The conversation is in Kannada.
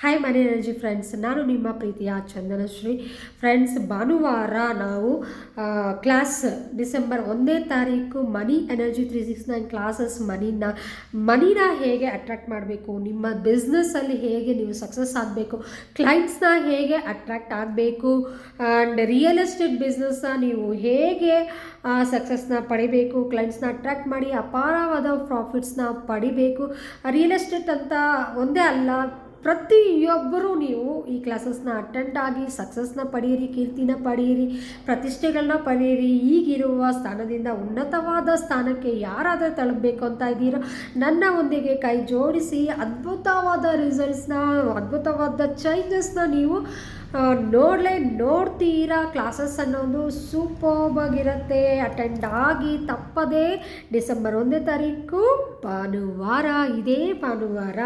ಹಾಯ್ ಮನಿ ಎನರ್ಜಿ ಫ್ರೆಂಡ್ಸ್, ನಾನು ನಿಮ್ಮ ಪ್ರೀತಿಯ ಚಂದನಶ್ರೀ. ಫ್ರೆಂಡ್ಸ್, ಭಾನುವಾರ ನಾವು ಕ್ಲಾಸ್ ಡಿಸೆಂಬರ್ 1ನೇ ತಾರೀಕು ಮನಿ ಎನರ್ಜಿ 369 ಕ್ಲಾಸಸ್ ಮನಿನ ಹೇಗೆ ಅಟ್ರಾಕ್ಟ್ ಮಾಡಬೇಕು, ನಿಮ್ಮ ಬಿಸ್ನೆಸ್ಸಲ್ಲಿ ಹೇಗೆ ನೀವು ಸಕ್ಸಸ್ ಆಗಬೇಕು, ಕ್ಲೈಂಟ್ಸ್ನ ಹೇಗೆ ಅಟ್ರಾಕ್ಟ್ ಆಗಬೇಕು, ಆ್ಯಂಡ್ ರಿಯಲ್ ಎಸ್ಟೇಟ್ ಬಿಸ್ನೆಸ್ನ ನೀವು ಹೇಗೆ ಸಕ್ಸಸ್ನ ಪಡಿಬೇಕು, ಕ್ಲೈಂಟ್ಸ್ನ ಅಟ್ರಾಕ್ಟ್ ಮಾಡಿ ಅಪಾರವಾದ ಪ್ರಾಫಿಟ್ಸ್ನ ಪಡಿಬೇಕು. ರಿಯಲ್ ಎಸ್ಟೇಟ್ ಅಂತ ಒಂದೇ ಅಲ್ಲ, ಪ್ರತಿಯೊಬ್ಬರೂ ನೀವು ಈ ಕ್ಲಾಸಸ್ನ ಅಟೆಂಡ್ ಆಗಿ ಸಕ್ಸಸ್ನ ಪಡೆಯಿರಿ, ಕೀರ್ತಿನ ಪಡೆಯಿರಿ, ಪ್ರತಿಷ್ಠೆಗಳನ್ನ ಪಡೆಯಿರಿ. ಈಗಿರುವ ಸ್ಥಾನದಿಂದ ಉನ್ನತವಾದ ಸ್ಥಾನಕ್ಕೆ ಯಾರಾದರೂ ತಲುಪಬೇಕು ಅಂತ ಇದ್ದೀರೋ ನನ್ನ ಒಂದಿಗೆ ಕೈ ಜೋಡಿಸಿ ಅದ್ಭುತವಾದ ರಿಸಲ್ಟ್ಸ್ನ, ಅದ್ಭುತವಾದ ಚೇಂಜಸ್ನ ನೀವು ನೋಡ್ತೀರಾ. ಕ್ಲಾಸಸ್ ಅನ್ನೋದು ಸೂಪರ್ಬ್ ಆಗಿರುತ್ತೆ. ಅಟೆಂಡ್ ಆಗಿ ತಪ್ಪದೇ ಡಿಸೆಂಬರ್ 1ನೇ ತಾರೀಕು ಭಾನುವಾರ, ಇದೇ ಭಾನುವಾರ.